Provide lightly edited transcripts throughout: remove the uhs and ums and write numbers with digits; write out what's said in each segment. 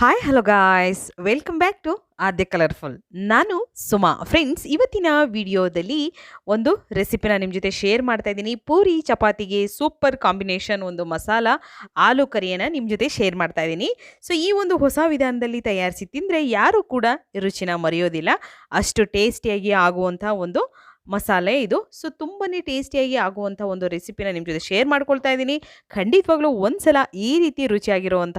Hi hello guys welcome back to Aadya colourful. ನಾನು Suma. Friends, ಇವತ್ತಿನ ವಿಡಿಯೋದಲ್ಲಿ ಒಂದು ರೆಸಿಪಿನ ನಿಮ್ಮ ಜೊತೆ ಶೇರ್ ಮಾಡ್ತಾ ಇದ್ದೀನಿ. ಪೂರಿ ಚಪಾತಿಗೆ ಸೂಪರ್ ಕಾಂಬಿನೇಷನ್ ಒಂದು ಮಸಾಲ ಆಲೂ ಕರಿಯನ್ನು ನಿಮ್ಮ ಜೊತೆ ಶೇರ್ ಮಾಡ್ತಾ ಇದ್ದೀನಿ. ಸೊ ಈ ಒಂದು ಹೊಸ ವಿಧಾನದಲ್ಲಿ ತಯಾರಿಸಿ ತಿಂದರೆ ಯಾರೂ ಕೂಡ ರುಚಿನ ಮರೆಯೋದಿಲ್ಲ. ಅಷ್ಟು ಟೇಸ್ಟಿಯಾಗಿ ಆಗುವಂಥ ಒಂದು ಮಸಾಲೆ ಇದು. ಸೊ ತುಂಬಾ ಟೇಸ್ಟಿಯಾಗಿ ಆಗುವಂಥ ಒಂದು ರೆಸಿಪಿನ ನಿಮ್ಮ ಜೊತೆ ಶೇರ್ ಮಾಡ್ಕೊಳ್ತಾ ಇದ್ದೀನಿ. ಖಂಡಿತವಾಗ್ಲೂ ಒಂದ್ಸಲ ಈ ರೀತಿ ರುಚಿಯಾಗಿರುವಂಥ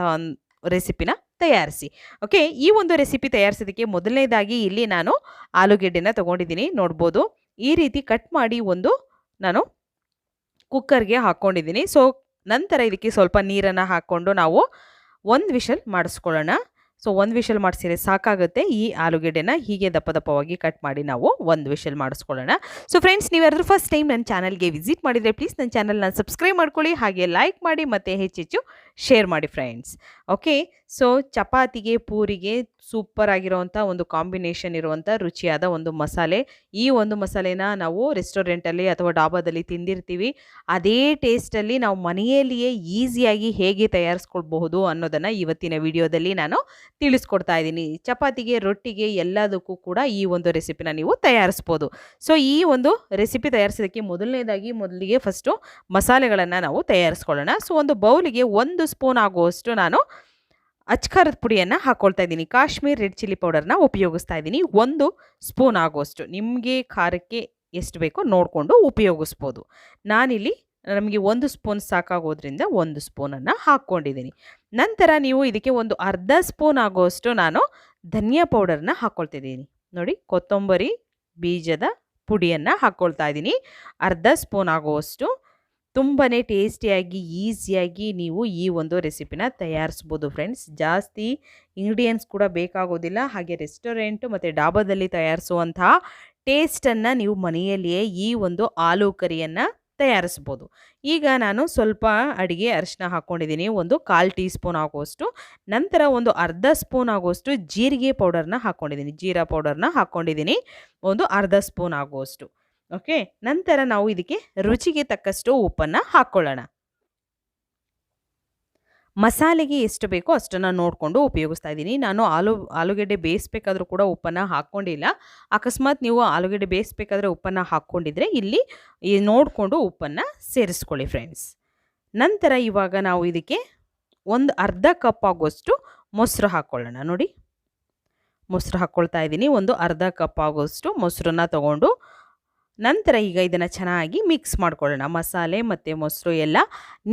ರೆಸಿಪಿನ ತಯಾರಿಸಿ. ಓಕೆ, ಈ ಒಂದು ರೆಸಿಪಿ ತಯಾರಿಸೋದಕ್ಕೆ ಮೊದಲನೇದಾಗಿ ಇಲ್ಲಿ ನಾನು ಆಲೂಗೆಡ್ಡೆನ ತೊಗೊಂಡಿದ್ದೀನಿ. ನೋಡ್ಬೋದು, ಈ ರೀತಿ ಕಟ್ ಮಾಡಿ ನಾನು ಕುಕ್ಕರ್ಗೆ ಹಾಕ್ಕೊಂಡಿದ್ದೀನಿ. ಸೊ ನಂತರ ಇದಕ್ಕೆ ಸ್ವಲ್ಪ ನೀರನ್ನು ಹಾಕ್ಕೊಂಡು ನಾವು ಒಂದು ವಿಷಲ್ ಮಾಡಿಸ್ಕೊಳ್ಳೋಣ. ಸೊ ಒಂದು ವಿಷಲ್ ಮಾಡಿಸಿದ್ರೆ ಸಾಕಾಗುತ್ತೆ. ಈ ಆಲೂಗೆಡ್ಡೆನ ಹೀಗೆ ದಪ್ಪ ದಪ್ಪವಾಗಿ ಕಟ್ ಮಾಡಿ ನಾವು ಒಂದು ವಿಷಲ್ ಮಾಡಿಸ್ಕೊಳ್ಳೋಣ. ಸೊ ಫ್ರೆಂಡ್ಸ್, ನೀವು ಯಾರಾದರೂ ಫಸ್ಟ್ ಟೈಮ್ ನನ್ನ ಚಾನಲ್ಗೆ ವಿಸಿಟ್ ಮಾಡಿದರೆ ಪ್ಲೀಸ್ ನನ್ನ ಚಾನಲ್ನ ಸಬ್ಸ್ಕ್ರೈಬ್ ಮಾಡ್ಕೊಳ್ಳಿ, ಹಾಗೆ ಲೈಕ್ ಮಾಡಿ ಮತ್ತು ಹೆಚ್ಚೆಚ್ಚು ಶೇರ್ ಮಾಡಿ ಫ್ರೆಂಡ್ಸ್. ಓಕೆ, ಸೊ ಚಪಾತಿಗೆ ಪೂರಿಗೆ ಸೂಪರ್ ಆಗಿರೋವಂಥ ಒಂದು ಕಾಂಬಿನೇಷನ್ ಇರುವಂಥ ರುಚಿಯಾದ ಒಂದು ಮಸಾಲೆ. ಈ ಒಂದು ಮಸಾಲೆನ ನಾವು ರೆಸ್ಟೋರೆಂಟಲ್ಲಿ ಅಥವಾ ಡಾಬಾದಲ್ಲಿ ತಿಂದಿರ್ತೀವಿ. ಅದೇ ಟೇಸ್ಟಲ್ಲಿ ನಾವು ಮನೆಯಲ್ಲಿಯೇ ಈಸಿಯಾಗಿ ಹೇಗೆ ತಯಾರಿಸ್ಕೊಳ್ಬಹುದು ಅನ್ನೋದನ್ನು ಇವತ್ತಿನ ವಿಡಿಯೋದಲ್ಲಿ ನಾನು ತಿಳಿಸ್ಕೊಡ್ತಾ ಇದ್ದೀನಿ. ಚಪಾತಿಗೆ, ರೊಟ್ಟಿಗೆ ಎಲ್ಲದಕ್ಕೂ ಕೂಡ ಈ ಒಂದು ರೆಸಿಪಿನ ನೀವು ತಯಾರಿಸ್ಬೋದು. ಸೊ ಈ ಒಂದು ರೆಸಿಪಿ ತಯಾರಿಸೋದಕ್ಕೆ ಮೊದಲಿಗೆ ಫಸ್ಟು ಮಸಾಲೆಗಳನ್ನು ನಾವು ತಯಾರಿಸ್ಕೊಳ್ಳೋಣ. ಸೊ ಒಂದು ಬೌಲಿಗೆ 1 ಸ್ಪೂನ್ ಆಗುವಷ್ಟು ನಾನು ಅಚ್ಕಾರದ ಪುಡಿಯನ್ನು ಹಾಕ್ಕೊಳ್ತಾ ಇದ್ದೀನಿ. ಕಾಶ್ಮೀರ್ ರೆಡ್ ಚಿಲ್ಲಿ ಪೌಡರ್ನ ಉಪಯೋಗಿಸ್ತಾ ಇದ್ದೀನಿ. 1 ಸ್ಪೂನ್ ಆಗುವಷ್ಟು. ನಿಮಗೆ ಖಾರಕ್ಕೆ ಎಷ್ಟು ಬೇಕೋ ನೋಡಿಕೊಂಡು ಉಪಯೋಗಿಸ್ಬೋದು. ನಾನಿಲ್ಲಿ ನಮಗೆ 1 ಸ್ಪೂನ್ ಸಾಕಾಗೋದ್ರಿಂದ 1 ಸ್ಪೂನನ್ನು ಹಾಕ್ಕೊಂಡಿದ್ದೀನಿ. ನಂತರ ನೀವು ಇದಕ್ಕೆ ಒಂದು ಅರ್ಧ ಸ್ಪೂನ್ ಆಗುವಷ್ಟು ನಾನು ಧನಿಯಾ ಪೌಡರ್ನ ಹಾಕ್ಕೊಳ್ತಿದ್ದೀನಿ. ನೋಡಿ, ಕೊತ್ತಂಬರಿ ಬೀಜದ ಪುಡಿಯನ್ನು ಹಾಕ್ಕೊಳ್ತಾ ಇದ್ದೀನಿ, ಅರ್ಧ ಸ್ಪೂನ್ ಆಗುವಷ್ಟು. ತುಂಬಾ ಟೇಸ್ಟಿಯಾಗಿ ಈಸಿಯಾಗಿ ನೀವು ಈ ಒಂದು ರೆಸಿಪಿನ ತಯಾರಿಸ್ಬೋದು ಫ್ರೆಂಡ್ಸ್. ಜಾಸ್ತಿ ಇಂಗ್ರೀಡಿಯೆಂಟ್ಸ್ ಕೂಡ ಬೇಕಾಗೋದಿಲ್ಲ. ಹಾಗೆ ರೆಸ್ಟೋರೆಂಟು ಮತ್ತು ಡಾಬಾದಲ್ಲಿ ತಯಾರಿಸುವಂತಹ ಟೇಸ್ಟನ್ನು ನೀವು ಮನೆಯಲ್ಲಿಯೇ ಈ ಒಂದು ಆಲೂ ಕರಿಯನ್ನು ತಯಾರಿಸ್ಬೋದು. ಈಗ ನಾನು ಸ್ವಲ್ಪ ಅಡಿಗೆ ಅರಿಶಿನ ಹಾಕ್ಕೊಂಡಿದ್ದೀನಿ, ಒಂದು 1/4 ಟೀ ಸ್ಪೂನ್ ಆಗುವಷ್ಟು. ನಂತರ ಒಂದು ಅರ್ಧ ಸ್ಪೂನ್ ಆಗುವಷ್ಟು ಜೀರಿಗೆ ಪೌಡರ್ನ ಹಾಕ್ಕೊಂಡಿದ್ದೀನಿ, ಜೀರಾ ಪೌಡರ್ನ ಹಾಕ್ಕೊಂಡಿದ್ದೀನಿ, ಒಂದು ಅರ್ಧ ಸ್ಪೂನ್ ಆಗುವಷ್ಟು. ಓಕೆ, ನಂತರ ನಾವು ಇದಕ್ಕೆ ರುಚಿಗೆ ತಕ್ಕಷ್ಟು ಉಪ್ಪನ್ನು ಹಾಕ್ಕೊಳ್ಳೋಣ. ಮಸಾಲೆಗೆ ಎಷ್ಟು ಬೇಕೋ ಅಷ್ಟನ್ನು ನೋಡಿಕೊಂಡು ಉಪಯೋಗಿಸ್ತಾ ಇದ್ದೀನಿ. ನಾನು ಆಲೂಗೆಡ್ಡೆ ಬೇಯಿಸ್ಬೇಕಾದ್ರೂ ಕೂಡ ಉಪ್ಪನ್ನು ಹಾಕ್ಕೊಂಡಿಲ್ಲ. ಅಕಸ್ಮಾತ್ ನೀವು ಆಲೂಗೆಡ್ಡೆ ಬೇಯಿಸ್ಬೇಕಾದ್ರೆ ಉಪ್ಪನ್ನು ಹಾಕ್ಕೊಂಡಿದ್ರೆ ಇಲ್ಲಿ ನೋಡಿಕೊಂಡು ಉಪ್ಪನ್ನು ಸೇರಿಸ್ಕೊಳ್ಳಿ ಫ್ರೆಂಡ್ಸ್. ನಂತರ ಇವಾಗ ನಾವು ಇದಕ್ಕೆ ಒಂದು ಅರ್ಧ ಕಪ್ ಆಗೋಷ್ಟು ಮೊಸರು ಹಾಕ್ಕೊಳ್ಳೋಣ. ನೋಡಿ, ಮೊಸರು ಹಾಕ್ಕೊಳ್ತಾ ಇದ್ದೀನಿ. ಒಂದು ಅರ್ಧ ಕಪ್ ಆಗೋಷ್ಟು ಮೊಸರನ್ನ ತಗೊಂಡು ನಂತರ ಈಗ ಇದನ್ನು ಚೆನ್ನಾಗಿ ಮಿಕ್ಸ್ ಮಾಡ್ಕೊಳ್ಳೋಣ. ಮಸಾಲೆ ಮತ್ತು ಮೊಸರು ಎಲ್ಲ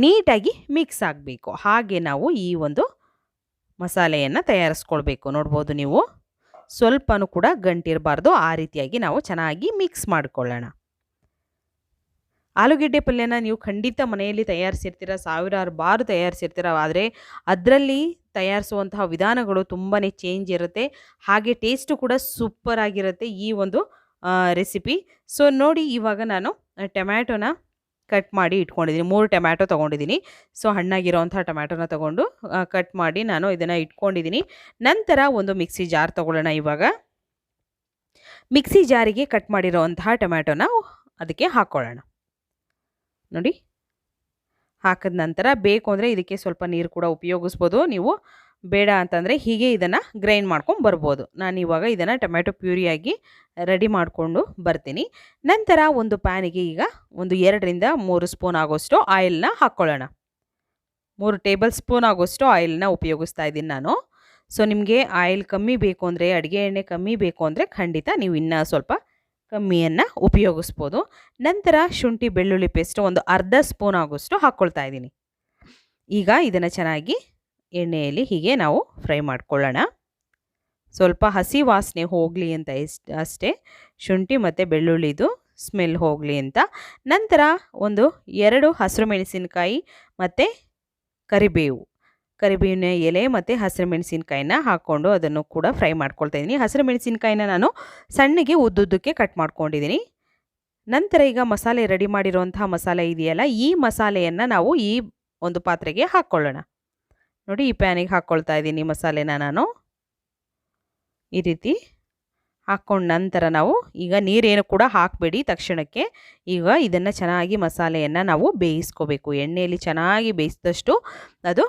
ನೀಟಾಗಿ ಮಿಕ್ಸ್ ಆಗಬೇಕು. ಹಾಗೆ ನಾವು ಈ ಒಂದು ಮಸಾಲೆಯನ್ನು ತಯಾರಿಸ್ಕೊಳ್ಬೇಕು. ನೋಡ್ಬೋದು ನೀವು, ಸ್ವಲ್ಪನೂ ಕೂಡ ಗಂಟಿರಬಾರ್ದು. ಆ ರೀತಿಯಾಗಿ ನಾವು ಚೆನ್ನಾಗಿ ಮಿಕ್ಸ್ ಮಾಡ್ಕೊಳ್ಳೋಣ. ಆಲೂಗೆಡ್ಡೆ ಪಲ್ಯನ ನೀವು ಖಂಡಿತ ಮನೆಯಲ್ಲಿ ತಯಾರಿಸಿರ್ತೀರ, ಸಾವಿರಾರು ಬಾರು ತಯಾರಿಸಿರ್ತೀರ. ಆದರೆ ಅದರಲ್ಲಿ ತಯಾರಿಸುವಂತಹ ವಿಧಾನಗಳು ತುಂಬಾ ಚೇಂಜ್ ಇರುತ್ತೆ. ಹಾಗೆ ಟೇಸ್ಟು ಕೂಡ ಸೂಪರ್ ಆಗಿರುತ್ತೆ ಈ ಒಂದು ರೆಸಿಪಿ. ಸೊ ನೋಡಿ, ಇವಾಗ ನಾನು ಟೊಮ್ಯಾಟೊನ ಕಟ್ ಮಾಡಿ ಇಟ್ಕೊಂಡಿದ್ದೀನಿ. 3 ಟೊಮ್ಯಾಟೊ ತೊಗೊಂಡಿದ್ದೀನಿ. ಸೊ ಹಣ್ಣಾಗಿರೋವಂಥ ಟೊಮ್ಯಾಟೊನ ತೊಗೊಂಡು ಕಟ್ ಮಾಡಿ ನಾನು ಇದನ್ನು ಇಟ್ಕೊಂಡಿದ್ದೀನಿ. ನಂತರ ಒಂದು ಮಿಕ್ಸಿ ಜಾರ್ ತೊಗೊಳ್ಳೋಣ. ಇವಾಗ ಮಿಕ್ಸಿ ಜಾರಿಗೆ ಕಟ್ ಮಾಡಿರೋವಂತಹ ಟೊಮ್ಯಾಟೊನ ಅದಕ್ಕೆ ಹಾಕ್ಕೊಳ್ಳೋಣ. ನೋಡಿ, ಹಾಕಿದ ನಂತರ ಬೇಕು ಅಂದರೆ ಇದಕ್ಕೆ ಸ್ವಲ್ಪ ನೀರು ಕೂಡ ಉಪಯೋಗಿಸ್ಬೋದು. ನೀವು ಬೇಡ ಅಂತಂದರೆ ಹೀಗೆ ಇದನ್ನು ಗ್ರೈಂಡ್ ಮಾಡ್ಕೊಂಡು ಬರ್ಬೋದು. ನಾನು ಇವಾಗ ಇದನ್ನು ಟೊಮ್ಯಾಟೊ ಪ್ಯೂರಿಯಾಗಿ ರೆಡಿ ಮಾಡಿಕೊಂಡು ಬರ್ತೀನಿ. ನಂತರ ಒಂದು ಪ್ಯಾನಿಗೆ ಈಗ ಒಂದು 2-3 ಸ್ಪೂನ್ ಆಗೋಷ್ಟು ಆಯಿಲ್ನ ಹಾಕ್ಕೊಳ್ಳೋಣ. 3 ಟೇಬಲ್ ಸ್ಪೂನ್ ಆಗೋಷ್ಟು ಆಯಿಲ್ನ ಉಪಯೋಗಿಸ್ತಾ ಇದ್ದೀನಿ ನಾನು. ಸೊ ನಿಮಗೆ ಆಯಿಲ್ ಕಮ್ಮಿ ಬೇಕು ಅಂದರೆ, ಅಡುಗೆ ಎಣ್ಣೆ ಕಮ್ಮಿ ಬೇಕು ಅಂದರೆ ಖಂಡಿತ ನೀವು ಇನ್ನೂ ಸ್ವಲ್ಪ ಕಮ್ಮಿಯನ್ನು ಉಪಯೋಗಿಸ್ಬೋದು. ನಂತರ ಶುಂಠಿ ಬೆಳ್ಳುಳ್ಳಿ ಪೇಸ್ಟ್ ಒಂದು ಅರ್ಧ ಸ್ಪೂನ್ ಆಗೋಷ್ಟು ಹಾಕ್ಕೊಳ್ತಾ ಇದ್ದೀನಿ. ಈಗ ಇದನ್ನು ಚೆನ್ನಾಗಿ ಎಣ್ಣೆಯಲ್ಲಿ ಹೀಗೆ ನಾವು ಫ್ರೈ ಮಾಡ್ಕೊಳ್ಳೋಣ. ಸ್ವಲ್ಪ ಹಸಿ ವಾಸನೆ ಹೋಗಲಿ ಅಂತ ಅಷ್ಟೇ, ಶುಂಠಿ ಮತ್ತು ಬೆಳ್ಳುಳ್ಳಿದು ಸ್ಮೆಲ್ ಹೋಗಲಿ ಅಂತ. ನಂತರ ಒಂದು 2 ಹಸಿರು ಮೆಣಸಿನಕಾಯಿ ಮತ್ತು ಕರಿಬೇವಿನ ಎಲೆ ಮತ್ತು ಹಸಿರು ಮೆಣಸಿನಕಾಯಿನ ಹಾಕ್ಕೊಂಡು ಅದನ್ನು ಕೂಡ ಫ್ರೈ ಮಾಡ್ಕೊಳ್ತಾ ಇದ್ದೀನಿ. ಹಸಿರು ಮೆಣಸಿನಕಾಯಿನ ನಾನು ಸಣ್ಣಗೆ ಉದ್ದುದ್ದಕ್ಕೆ ಕಟ್ ಮಾಡ್ಕೊಂಡಿದ್ದೀನಿ. ನಂತರ ಈಗ ಮಸಾಲೆ ರೆಡಿ ಮಾಡಿರುವಂತಹ ಮಸಾಲೆ ಇದೆಯಲ್ಲ, ಈ ಮಸಾಲೆಯನ್ನು ನಾವು ಈ ಒಂದು ಪಾತ್ರೆಗೆ ಹಾಕ್ಕೊಳ್ಳೋಣ. ನೋಡಿ, ಈ ಪ್ಯಾನಿಗೆ ಹಾಕ್ಕೊಳ್ತಾ ಇದ್ದೀನಿ ಮಸಾಲೆನ ನಾನು. ಈ ರೀತಿ ಹಾಕ್ಕೊಂಡ ನಂತರ ನಾವು ಈಗ ನೀರೇನು ಕೂಡ ಹಾಕಬೇಡಿ ತಕ್ಷಣಕ್ಕೆ. ಈಗ ಇದನ್ನು ಚೆನ್ನಾಗಿ ಮಸಾಲೆಯನ್ನು ನಾವು ಬೇಯಿಸ್ಕೋಬೇಕು. ಎಣ್ಣೆಯಲ್ಲಿ ಚೆನ್ನಾಗಿ ಬೇಯಿಸಿದಷ್ಟು ಅದು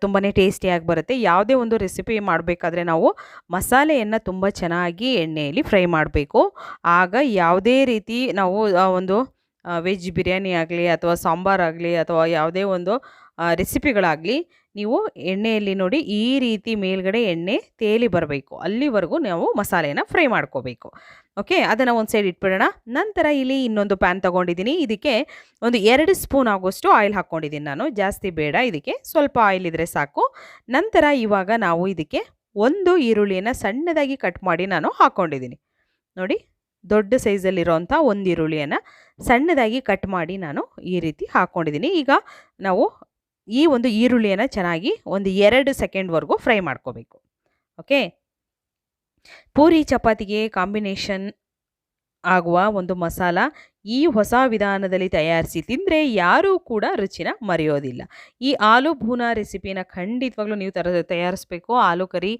ತುಂಬಾ ಟೇಸ್ಟಿಯಾಗಿ ಬರುತ್ತೆ. ಯಾವುದೇ ಒಂದು ರೆಸಿಪಿ ಮಾಡಬೇಕಾದ್ರೆ ನಾವು ಮಸಾಲೆಯನ್ನು ತುಂಬ ಚೆನ್ನಾಗಿ ಎಣ್ಣೆಯಲ್ಲಿ ಫ್ರೈ ಮಾಡಬೇಕು. ಆಗ ಯಾವುದೇ ರೀತಿ ನಾವು ಒಂದು ವೆಜ್ ಬಿರಿಯಾನಿ ಆಗಲಿ ಅಥವಾ ಸಾಂಬಾರಾಗಲಿ ಅಥವಾ ಯಾವುದೇ ಒಂದು ರೆಸಿಪಿಗಳಾಗಲಿ ನೀವು ಎಣ್ಣೆಯಲ್ಲಿ ನೋಡಿ ಈ ರೀತಿ ಮೇಲ್ಗಡೆ ಎಣ್ಣೆ ತೇಲಿ ಬರಬೇಕು, ಅಲ್ಲಿವರೆಗೂ ನಾವು ಮಸಾಲೆನ ಫ್ರೈ ಮಾಡ್ಕೋಬೇಕು. ಓಕೆ, ಅದನ್ನು ಒಂದು ಸೈಡ್ ಇಟ್ಬಿಡೋಣ. ನಂತರ ಇಲ್ಲಿ ಇನ್ನೊಂದು ಪ್ಯಾನ್ ತೊಗೊಂಡಿದ್ದೀನಿ. ಇದಕ್ಕೆ ಒಂದು 2 ಸ್ಪೂನ್ ಆಗೋಷ್ಟು ಆಯಿಲ್ ಹಾಕ್ಕೊಂಡಿದ್ದೀನಿ ನಾನು. ಜಾಸ್ತಿ ಬೇಡ, ಇದಕ್ಕೆ ಸ್ವಲ್ಪ ಆಯಿಲ್ ಇದ್ದರೆ ಸಾಕು. ನಂತರ ಇವಾಗ ನಾವು ಇದಕ್ಕೆ ಒಂದು ಈರುಳ್ಳಿಯನ್ನು ಸಣ್ಣದಾಗಿ ಕಟ್ ಮಾಡಿ ನಾನು ಹಾಕ್ಕೊಂಡಿದ್ದೀನಿ. ನೋಡಿ, ದೊಡ್ಡ ಸೈಜಲ್ಲಿರೋಂಥ ಒಂದು ಈರುಳ್ಳಿಯನ್ನು ಸಣ್ಣದಾಗಿ ಕಟ್ ಮಾಡಿ ನಾನು ಈ ರೀತಿ ಹಾಕ್ಕೊಂಡಿದ್ದೀನಿ. ಈಗ ನಾವು ಈ ಒಂದು ಈರುಳ್ಳಿಯನ್ನು ಚೆನ್ನಾಗಿ ಒಂದು 2 ಸೆಕೆಂಡ್ವರೆಗೂ ಫ್ರೈ ಮಾಡ್ಕೋಬೇಕು. ಓಕೆ, ಪೂರಿ ಚಪಾತಿಗೆ ಕಾಂಬಿನೇಷನ್ ಆಗುವ ಒಂದು ಮಸಾಲ ಈ ಹೊಸ ವಿಧಾನದಲ್ಲಿ ತಯಾರಿಸಿ ತಿಂದರೆ ಯಾರೂ ಕೂಡ ರುಚಿನ ಮರೆಯೋದಿಲ್ಲ. ಈ ಆಲೂ ಭೂನಾ ರೆಸಿಪಿನ ಖಂಡಿತವಾಗ್ಲೂ ನೀವು ತಯಾರಿಸಬೇಕು. ಆಲೂ ಕರಿ,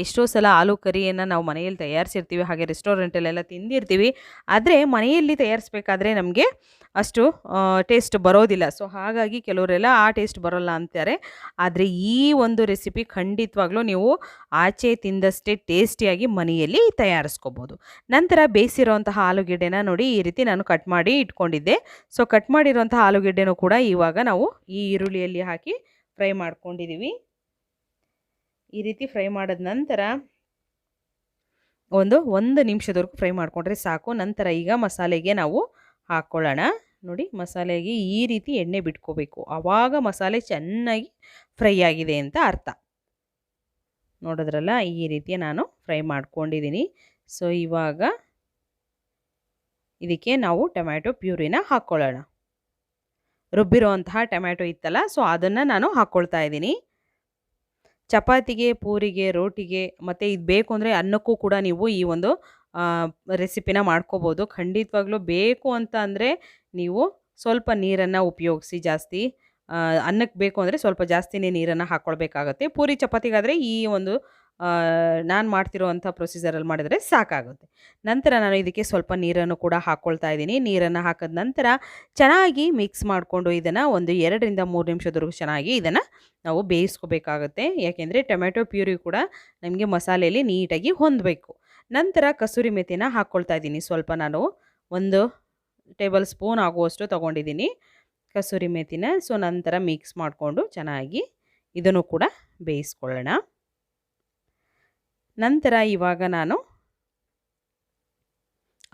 ಎಷ್ಟೋ ಸಲ ಆಲೂ ಕರಿಯನ್ನು ನಾವು ಮನೆಯಲ್ಲಿ ತಯಾರಿಸಿರ್ತೀವಿ, ಹಾಗೆ ರೆಸ್ಟೋರೆಂಟಲ್ಲೆಲ್ಲ ತಿಂದಿರ್ತೀವಿ. ಆದರೆ ಮನೆಯಲ್ಲಿ ತಯಾರಿಸ್ಬೇಕಾದ್ರೆ ನಮಗೆ ಅಷ್ಟು ಟೇಸ್ಟ್ ಬರೋದಿಲ್ಲ. ಸೊ ಹಾಗಾಗಿ ಕೆಲವರೆಲ್ಲ ಆ ಟೇಸ್ಟ್ ಬರೋಲ್ಲ ಅಂತಾರೆ. ಆದರೆ ಈ ಒಂದು ರೆಸಿಪಿ ಖಂಡಿತವಾಗ್ಲೂ ನೀವು ಆಚೆ ತಿಂದಷ್ಟೇ ಟೇಸ್ಟಿಯಾಗಿ ಮನೆಯಲ್ಲಿ ತಯಾರಿಸ್ಕೋಬೋದು. ನಂತರ ಬೇಯಿಸಿರೋಂತಹ ಆಲೂಗೆಡ್ಡೆನ ನೋಡಿ ಈ ರೀತಿ ನಾನು ಕಟ್ ಮಾಡಿ ಇಟ್ಕೊಂಡಿದ್ದೆ. ಸೊ ಕಟ್ ಮಾಡಿರೋಂತಹ ಆಲೂಗೆಡ್ಡೆನೂ ಕೂಡ ಇವಾಗ ನಾವು ಈ ಈರುಳ್ಳಿಯಲ್ಲಿ ಹಾಕಿ ಫ್ರೈ ಮಾಡ್ಕೊಂಡಿದ್ದೀವಿ. ಈ ರೀತಿ ಫ್ರೈ ಮಾಡಿದ ನಂತರ ಒಂದು ನಿಮಿಷದವರೆಗೂ ಫ್ರೈ ಮಾಡಿಕೊಂಡ್ರೆ ಸಾಕು. ನಂತರ ಈಗ ಮಸಾಲೆಗೆ ನಾವು ಹಾಕ್ಕೊಳ್ಳೋಣ. ನೋಡಿ, ಮಸಾಲೆಗೆ ಈ ರೀತಿ ಎಣ್ಣೆ ಬಿಟ್ಕೋಬೇಕು, ಆವಾಗ ಮಸಾಲೆ ಚೆನ್ನಾಗಿ ಫ್ರೈ ಆಗಿದೆ ಅಂತ ಅರ್ಥ. ನೋಡಿದ್ರಲ್ಲ, ಈ ರೀತಿ ನಾನು ಫ್ರೈ ಮಾಡ್ಕೊಂಡಿದ್ದೀನಿ. ಸೊ ಇವಾಗ ಇದಕ್ಕೆ ನಾವು ಟೊಮ್ಯಾಟೊ ಪ್ಯೂರಿನ ಹಾಕ್ಕೊಳ್ಳೋಣ. ರುಬ್ಬಿರೋಂತಹ ಟೊಮ್ಯಾಟೊ ಇತ್ತಲ್ಲ, ಸೊ ಅದನ್ನು ನಾನು ಹಾಕ್ಕೊಳ್ತಾ ಇದ್ದೀನಿ. ಚಪಾತಿಗೆ, ಪೂರಿಗೆ, ರೋಟಿಗೆ ಮತ್ತು ಇದು ಬೇಕು ಅಂದರೆ ಅನ್ನಕ್ಕೂ ಕೂಡ ನೀವು ಈ ಒಂದು ರೆಸಿಪಿನ ಮಾಡ್ಕೋಬೋದು. ಖಂಡಿತವಾಗ್ಲೂ ಬೇಕು ಅಂತ ಅಂದರೆ ನೀವು ಸ್ವಲ್ಪ ನೀರನ್ನು ಉಪಯೋಗಿಸಿ. ಜಾಸ್ತಿ ಅನ್ನಕ್ಕೆ ಬೇಕು ಅಂದರೆ ಸ್ವಲ್ಪ ಜಾಸ್ತಿನೇ ನೀರನ್ನು ಹಾಕ್ಕೊಳ್ಬೇಕಾಗತ್ತೆ. ಪೂರಿ ಚಪಾತಿಗಾದರೆ ಈ ಒಂದು ನಾನು ಮಾಡ್ತಿರೋವಂಥ ಪ್ರೊಸೀಜರಲ್ಲಿ ಮಾಡಿದರೆ ಸಾಕಾಗುತ್ತೆ. ನಂತರ ನಾನು ಇದಕ್ಕೆ ಸ್ವಲ್ಪ ನೀರನ್ನು ಕೂಡ ಹಾಕ್ಕೊಳ್ತಾ ಇದ್ದೀನಿ. ನೀರನ್ನು ಹಾಕಿದ ನಂತರ ಚೆನ್ನಾಗಿ ಮಿಕ್ಸ್ ಮಾಡಿಕೊಂಡು ಇದನ್ನು ಒಂದು 2 ರಿಂದ 3 ನಿಮಿಷದವರೆಗೂ ಚೆನ್ನಾಗಿ ಇದನ್ನು ನಾವು ಬೇಯಿಸ್ಕೋಬೇಕಾಗತ್ತೆ. ಯಾಕೆಂದರೆ ಟೊಮ್ಯಾಟೊ ಪ್ಯೂರಿ ಕೂಡ ನಮಗೆ ಮಸಾಲೆಯಲ್ಲಿ ನೀಟಾಗಿ ಹೊಂದಬೇಕು. ನಂತರ ಕಸೂರಿ ಮೆಥಿನ ಹಾಕ್ಕೊಳ್ತಾ ಇದ್ದೀನಿ. ಸ್ವಲ್ಪ ನಾನು 1 ಟೇಬಲ್ ಸ್ಪೂನ್ ಆಗುವಷ್ಟು ತೊಗೊಂಡಿದ್ದೀನಿ ಕಸೂರಿ ಮೆಥಿನ. ಸೊ ನಂತರ ಮಿಕ್ಸ್ ಮಾಡಿಕೊಂಡು ಚೆನ್ನಾಗಿ ಇದನ್ನು ಕೂಡ ಬೇಯಿಸ್ಕೊಳ್ಳೋಣ. ನಂತರ ಇವಾಗ ನಾನು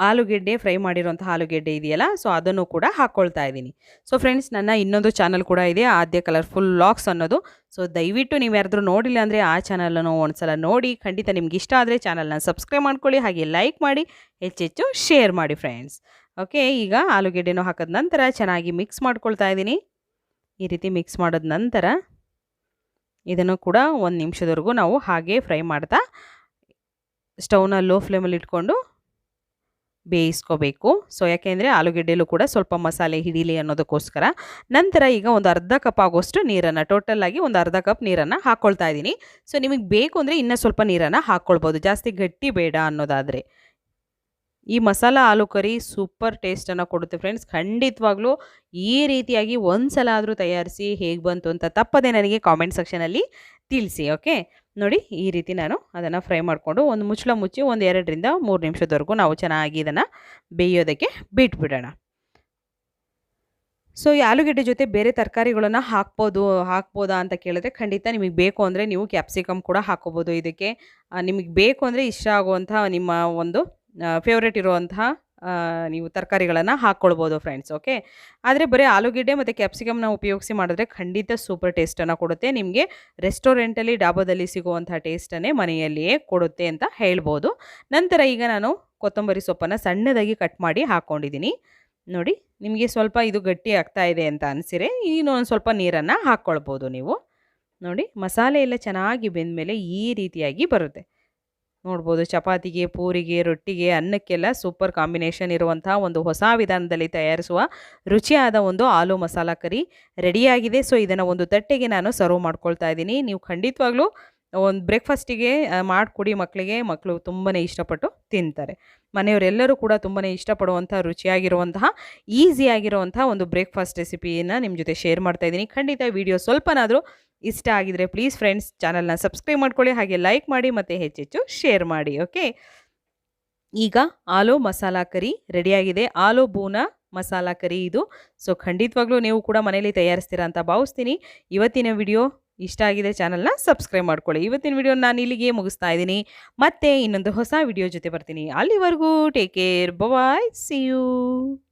ಆಲೂಗೆಡ್ಡೆ ಫ್ರೈ ಮಾಡಿರೋಂಥ ಆಲೂಗೆಡ್ಡೆ ಇದೆಯಲ್ಲ, ಸೊ ಅದನ್ನು ಕೂಡ ಹಾಕ್ಕೊಳ್ತಾ ಇದ್ದೀನಿ. ಸೊ ಫ್ರೆಂಡ್ಸ್, ನನ್ನ ಇನ್ನೊಂದು ಚಾನಲ್ ಕೂಡ ಇದೆ, ಆದ್ಯ ಕಲರ್ಫುಲ್ ವ್ಲಾಗ್ಸ್ ಅನ್ನೋದು. ಸೊ ದಯವಿಟ್ಟು ನೀವು ಯಾರಾದರೂ ನೋಡಿಲ್ಲ ಅಂದರೆ ಆ ಚಾನಲನ್ನು ಒಂದ್ಸಲ ನೋಡಿ. ಖಂಡಿತ ನಿಮ್ಗೆ ಇಷ್ಟ ಆದರೆ ಚಾನಲ್ನ ಸಬ್ಸ್ಕ್ರೈಬ್ ಮಾಡ್ಕೊಳ್ಳಿ, ಹಾಗೆ ಲೈಕ್ ಮಾಡಿ, ಹೆಚ್ಚೆಚ್ಚು ಶೇರ್ ಮಾಡಿ ಫ್ರೆಂಡ್ಸ್. ಓಕೆ, ಈಗ ಆಲೂಗೆಡ್ಡೆನೂ ಹಾಕಿದ ನಂತರ ಚೆನ್ನಾಗಿ ಮಿಕ್ಸ್ ಮಾಡ್ಕೊಳ್ತಾ ಇದ್ದೀನಿ. ಈ ರೀತಿ ಮಿಕ್ಸ್ ಮಾಡಿದ ನಂತರ ಇದನ್ನು ಕೂಡ 1 ನಿಮಿಷದವರೆಗೂ ನಾವು ಹಾಗೆ ಫ್ರೈ ಮಾಡ್ತಾ ಸ್ಟವ್ನ ಲೋ ಫ್ಲೇಮಲ್ಲಿ ಇಟ್ಕೊಂಡು ಬೇಯಿಸ್ಕೋಬೇಕು. ಸೊ ಯಾಕೆಂದರೆ ಆಲೂಗೆಡ್ಡೆಲೂ ಕೂಡ ಸ್ವಲ್ಪ ಮಸಾಲೆ ಹಿಡೀಲಿ ಅನ್ನೋದಕ್ಕೋಸ್ಕರ. ನಂತರ ಈಗ ಒಂದು ಅರ್ಧ ಕಪ್ ಆಗೋಷ್ಟು ನೀರನ್ನು, ಟೋಟಲಾಗಿ ಒಂದು ಅರ್ಧ ಕಪ್ ನೀರನ್ನು ಹಾಕ್ಕೊಳ್ತಾ ಇದ್ದೀನಿ. ಸೊ ನಿಮಗೆ ಬೇಕು ಅಂದರೆ ಇನ್ನೂ ಸ್ವಲ್ಪ ನೀರನ್ನು ಹಾಕ್ಕೊಳ್ಬೋದು, ಜಾಸ್ತಿ ಗಟ್ಟಿ ಬೇಡ ಅನ್ನೋದಾದರೆ. ಈ ಮಸಾಲ ಆಲೂ ಕರಿ ಸೂಪರ್ ಟೇಸ್ಟನ್ನು ಕೊಡುತ್ತೆ ಫ್ರೆಂಡ್ಸ್. ಖಂಡಿತವಾಗ್ಲೂ ಈ ರೀತಿಯಾಗಿ ಒಂದು ಸಲ ಆದರೂ ತಯಾರಿಸಿ ಹೇಗೆ ಬಂತು ಅಂತ ತಪ್ಪದೆ ನನಗೆ ಕಾಮೆಂಟ್ ಸೆಕ್ಷನಲ್ಲಿ ತಿಳಿಸಿ. ಓಕೆ, ನೋಡಿ ಈ ರೀತಿ ನಾನು ಅದನ್ನು ಫ್ರೈ ಮಾಡಿಕೊಂಡು ಒಂದು ಮುಚ್ಚಳ ಮುಚ್ಚಿ ಒಂದು 2 ರಿಂದ 3 ನಿಮಿಷದವರೆಗೂ ನಾವು ಚೆನ್ನಾಗಿ ಇದನ್ನು ಬೇಯೋದಕ್ಕೆ ಬಿಟ್ಬಿಡೋಣ. ಸೊ ಈ ಆಲೂಗೆಡ್ಡೆ ಜೊತೆ ಬೇರೆ ತರಕಾರಿಗಳನ್ನು ಹಾಕ್ಬೋದಾ ಅಂತ ಕೇಳಿದ್ರೆ ಖಂಡಿತ ನಿಮಗೆ ಬೇಕು ಅಂದರೆ ನೀವು ಕ್ಯಾಪ್ಸಿಕಮ್ ಕೂಡ ಹಾಕ್ಕೋಬೋದು ಇದಕ್ಕೆ. ನಿಮಗೆ ಬೇಕು ಅಂದರೆ ಇಷ್ಟ ಆಗುವಂಥ ನಿಮ್ಮ ಒಂದು ಫೇವ್ರೇಟ್ ಇರುವಂತಹ ನೀವು ತರಕಾರಿಗಳನ್ನು ಹಾಕ್ಕೊಳ್ಬೋದು ಫ್ರೆಂಡ್ಸ್. ಓಕೆ, ಆದರೆ ಬರೀ ಆಲೂಗೆಡ್ಡೆ ಮತ್ತು ಕ್ಯಾಪ್ಸಿಕಮ್ನ ಉಪಯೋಗಿಸಿ ಮಾಡಿದ್ರೆ ಖಂಡಿತ ಸೂಪರ್ ಟೇಸ್ಟನ್ನು ಕೊಡುತ್ತೆ. ನಿಮಗೆ ರೆಸ್ಟೋರೆಂಟಲ್ಲಿ, ಡಾಬಾದಲ್ಲಿ ಸಿಗುವಂಥ ಟೇಸ್ಟನ್ನೇ ಮನೆಯಲ್ಲಿಯೇ ಕೊಡುತ್ತೆ ಅಂತ ಹೇಳ್ಬೋದು. ನಂತರ ಈಗ ನಾನು ಕೊತ್ತಂಬರಿ ಸೊಪ್ಪನ್ನು ಸಣ್ಣದಾಗಿ ಕಟ್ ಮಾಡಿ ಹಾಕ್ಕೊಂಡಿದ್ದೀನಿ. ನೋಡಿ, ನಿಮಗೆ ಸ್ವಲ್ಪ ಇದು ಗಟ್ಟಿ ಆಗ್ತಾ ಇದೆ ಅಂತ ಅನಿಸಿರೆ ಇನ್ನೊಂದು ಸ್ವಲ್ಪ ನೀರನ್ನು ಹಾಕ್ಕೊಳ್ಬೋದು ನೀವು. ನೋಡಿ, ಮಸಾಲೆ ಎಲ್ಲ ಚೆನ್ನಾಗಿ ಬೆಂದಮೇಲೆ ಈ ರೀತಿಯಾಗಿ ಬರುತ್ತೆ. ನೋಡ್ಬೋದು, ಚಪಾತಿಗೆ, ಪೂರಿಗೆ, ರೊಟ್ಟಿಗೆ, ಅನ್ನಕ್ಕೆಲ್ಲ ಸೂಪರ್ ಕಾಂಬಿನೇಷನ್ ಇರುವಂಥ ಒಂದು ಹೊಸ ವಿಧಾನದಲ್ಲಿ ತಯಾರಿಸುವ ರುಚಿಯಾದ ಒಂದು ಆಲೂ ಮಸಾಲ ಕರಿ ರೆಡಿಯಾಗಿದೆ. ಸೊ ಇದನ್ನು ಒಂದು ತಟ್ಟೆಗೆ ನಾನು ಸರ್ವ್ ಮಾಡ್ಕೊಳ್ತಾ ಇದ್ದೀನಿ. ನೀವು ಖಂಡಿತವಾಗ್ಲೂ ಒಂದು ಬ್ರೇಕ್‌ಫಾಸ್ಟಿಗೆ ಮಾಡಿಕೊಡಿ ಮಕ್ಕಳಿಗೆ. ಮಕ್ಕಳು ತುಂಬಾ ಇಷ್ಟಪಟ್ಟು ತಿಂತಾರೆ. ಮನೆಯವರೆಲ್ಲರೂ ಕೂಡ ತುಂಬಾ ಇಷ್ಟಪಡುವಂಥ ರುಚಿಯಾಗಿರುವಂತಹ, ಈಸಿ ಆಗಿರುವಂತಹ ಒಂದು ಬ್ರೇಕ್‌ಫಾಸ್ಟ್ ರೆಸಿಪಿನ ನಿಮ್ಮ ಜೊತೆ ಶೇರ್ ಮಾಡ್ತಾ ಇದ್ದೀನಿ. ಖಂಡಿತ ವಿಡಿಯೋ ಸ್ವಲ್ಪನಾದರೂ ಇಷ್ಟ ಆಗಿದ್ರೆ ಪ್ಲೀಸ್ ಫ್ರೆಂಡ್ಸ್ ಚಾನಲ್‌ನ ಸಬ್ಸ್ಕ್ರೈಬ್ ಮಾಡ್ಕೊಳ್ಳಿ, ಹಾಗೆ ಲೈಕ್ ಮಾಡಿ ಮತ್ತು ಹೆಚ್ಚೆಚ್ಚು ಶೇರ್ ಮಾಡಿ. ಓಕೆ. ಈಗ ಆಲೂ ಮಸಾಲಾ ಕರಿ ರೆಡಿಯಾಗಿದೆ. ಆಲೂ ಬೂನಾ ಮಸಾಲಾ ಕರಿ ಇದು. ಸೊ ಖಂಡಿತವಾಗ್ಲೂ ನೀವು ಕೂಡ ಮನೇಲಿ ತಯಾರಿಸ್ತೀರಾ ಅಂತ ಭಾವಿಸ್ತೀನಿ. ಇವತ್ತಿನ ವಿಡಿಯೋ ಇಷ್ಟ ಆಗಿದೆ, ಚಾನಲ್‌ನ ಸಬ್ಸ್ಕ್ರೈಬ್ ಮಾಡ್ಕೊಳ್ಳಿ. ಇವತ್ತಿನ ವಿಡಿಯೋ ನಾನು ಇಲ್ಲಿಗೆ ಮುಗಿಸ್ತಾ ಇದ್ದೀನಿ. ಮತ್ತೆ ಇನ್ನೊಂದು ಹೊಸ ವಿಡಿಯೋ ಜೊತೆ ಬರ್ತೀನಿ. ಅಲ್ಲಿವರೆಗೂ take care, bye, see you.